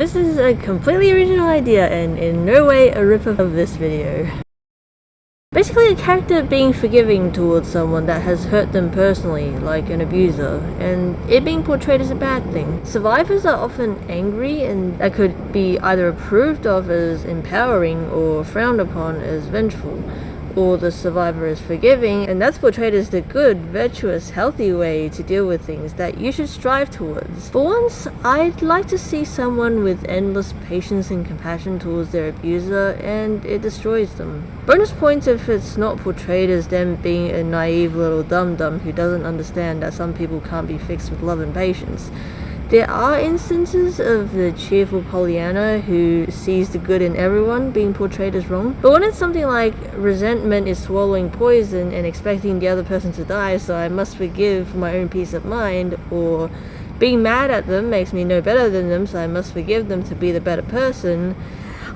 This is a completely original idea and in no way a rip-off of this video. Basically, a character being forgiving towards someone that has hurt them personally, like an abuser, and it being portrayed as a bad thing. Survivors are often angry, and that could be either approved of as empowering or frowned upon as vengeful. Or the survivor is forgiving, and that's portrayed as the good, virtuous, healthy way to deal with things that you should strive towards. For once, I'd like to see someone with endless patience and compassion towards their abuser, and it destroys them. Bonus points if it's not portrayed as them being a naive little dum-dum who doesn't understand that some people can't be fixed with love and patience. There are instances of the cheerful Pollyanna who sees the good in everyone being portrayed as wrong, but when it's something like resentment is swallowing poison and expecting the other person to die so I must forgive for my own peace of mind, or being mad at them makes me no better than them so I must forgive them to be the better person,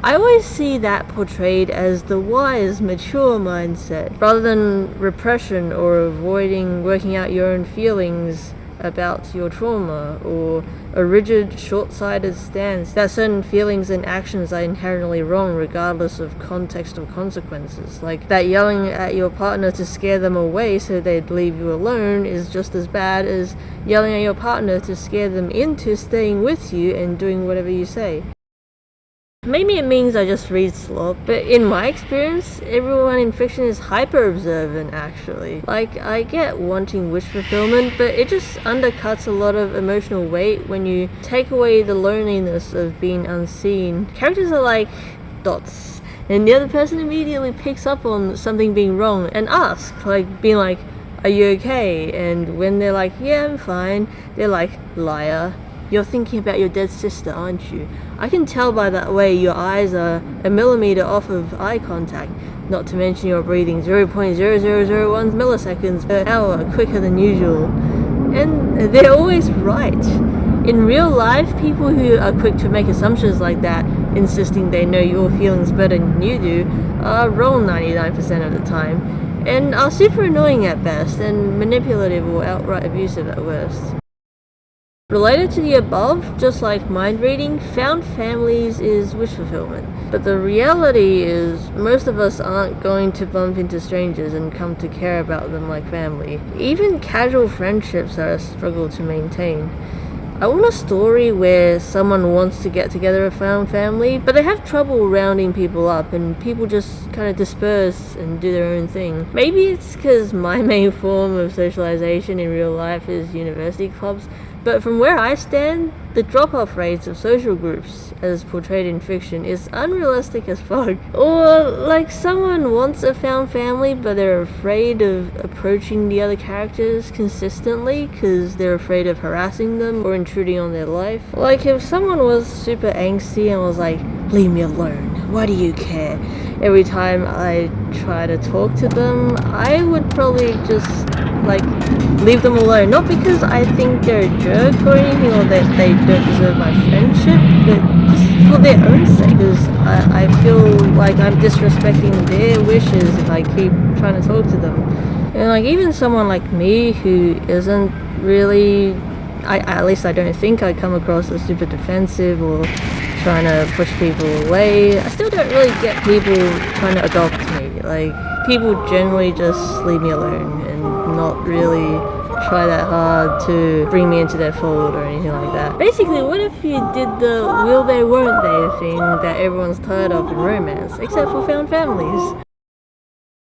I always see that portrayed as the wise, mature mindset, rather than repression or avoiding working out your own feelings about your trauma, or a rigid, short-sighted stance that certain feelings and actions are inherently wrong regardless of context or consequences. Like that yelling at your partner to scare them away so they'd leave you alone is just as bad as yelling at your partner to scare them into staying with you and doing whatever you say. Maybe it means I just read slop, but in my experience, everyone in fiction is hyper-observant actually. Like, I get wanting wish fulfillment, but it just undercuts a lot of emotional weight when you take away the loneliness of being unseen. Characters are like dots, and the other person immediately picks up on something being wrong and asks, like, being like, are you okay? And when they're like, yeah, I'm fine, they're like, liar. You're thinking about your dead sister, aren't you? I can tell by that way your eyes are a millimeter off of eye contact, not to mention you're breathing 0.0001 milliseconds per hour quicker than usual. And they're always right. In real life, people who are quick to make assumptions like that, insisting they know your feelings better than you do, are wrong 99% of the time, and are super annoying at best, and manipulative or outright abusive at worst. Related to the above, just like mind reading, found families is wish fulfillment. But the reality is, most of us aren't going to bump into strangers and come to care about them like family. Even casual friendships are a struggle to maintain. I want a story where someone wants to get together a found family, but they have trouble rounding people up and people just kind of disperse and do their own thing. Maybe it's because my main form of socialization in real life is university clubs, but from where I stand, the drop-off rates of social groups, as portrayed in fiction, is unrealistic as fuck. Or, like, someone wants a found family, but they're afraid of approaching the other characters consistently because they're afraid of harassing them or intruding on their life. Like, if someone was super angsty and was like, leave me alone, why do you care? Every time I try to talk to them, I would probably just, like, leave them alone. Not because I think they're a jerk or anything, or that they don't deserve my friendship, but just for their own sake, because I feel like I'm disrespecting their wishes if I keep trying to talk to them. And like, even someone like me who isn't really, at least I don't think I come across as super defensive or trying to push people away, I still don't really get people trying to adopt me. Like, people generally just leave me alone and not really try that hard to bring me into their fold or anything like that. Basically, what if you did the will they won't they thing that everyone's tired of in romance, except for found families?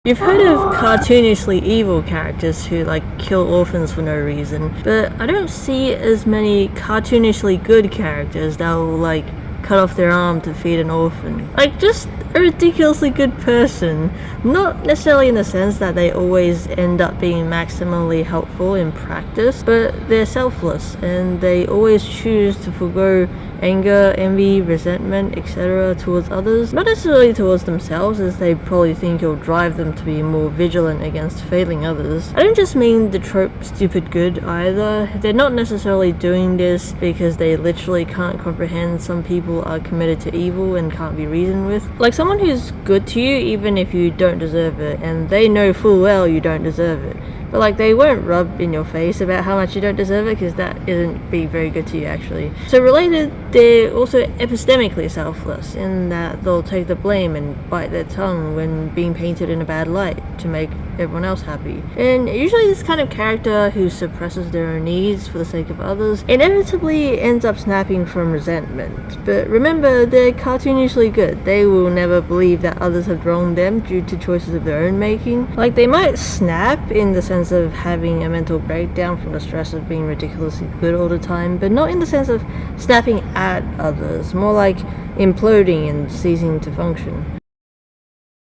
You've heard of cartoonishly evil characters who like kill orphans for no reason, but I don't see as many cartoonishly good characters that will like cut off their arm to feed an orphan. Like, just a ridiculously good person. Not necessarily in the sense that they always end up being maximally helpful in practice, but they're selfless and they always choose to forgo anger, envy, resentment, etc. towards others. Not necessarily towards themselves, as they probably think it'll drive them to be more vigilant against failing others. I don't just mean the trope stupid good either. They're not necessarily doing this because they literally can't comprehend some people are committed to evil and can't be reasoned with. Like someone who's good to you even if you don't deserve it, and they know full well you don't deserve it. but like they won't rub in your face about how much you don't deserve it, because that isn't being very good to you actually. So related, they're also epistemically selfless in that they'll take the blame and bite their tongue when being painted in a bad light to make everyone else happy. And usually this kind of character who suppresses their own needs for the sake of others inevitably ends up snapping from resentment. But remember, they're cartoonishly good. They will never believe that others have wronged them due to choices of their own making. Like, they might snap in the sense of having a mental breakdown from the stress of being ridiculously good all the time, but not in the sense of snapping at others, more like imploding and ceasing to function.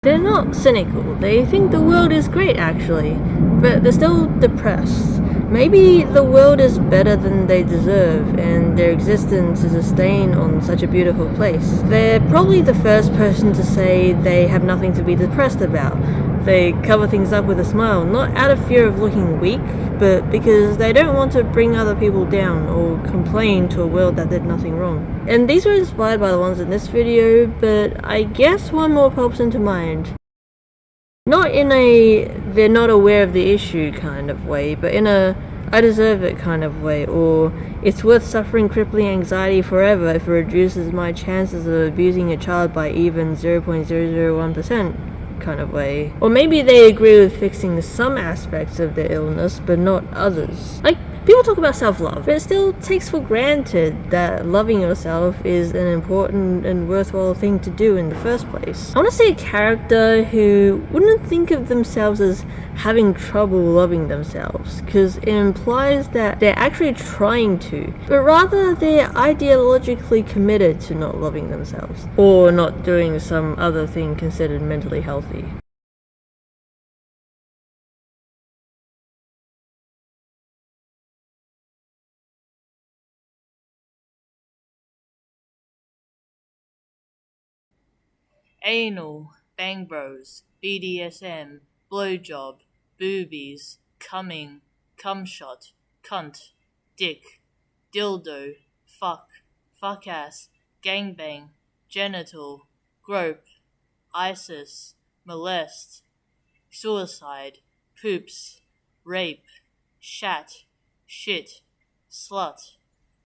They're not cynical, they think the world is great actually, but they're still depressed. Maybe the world is better than they deserve, and their existence is a stain on such a beautiful place. They're probably the first person to say they have nothing to be depressed about. They cover things up with a smile, not out of fear of looking weak, but because they don't want to bring other people down or complain to a world that did nothing wrong. And these were inspired by the ones in this video, but I guess one more pops into mind. Not in a they're not aware of the issue kind of way, but in a I deserve it kind of way, or it's worth suffering crippling anxiety forever if it reduces my chances of abusing a child by even 0.001% kind of way. Or maybe they agree with fixing some aspects of their illness but not others. Like, people talk about self-love, but it still takes for granted that loving yourself is an important and worthwhile thing to do in the first place. I want to see a character who wouldn't think of themselves as having trouble loving themselves, because it implies that they're actually trying to, but rather they're ideologically committed to not loving themselves, or not doing some other thing considered mentally healthy. Anal, bang bros, BDSM, blowjob, boobies, coming, cumshot, cunt, dick, dildo, fuck ass, gangbang, genital, grope, ISIS, molest, suicide, poops, rape, shat, shit, slut,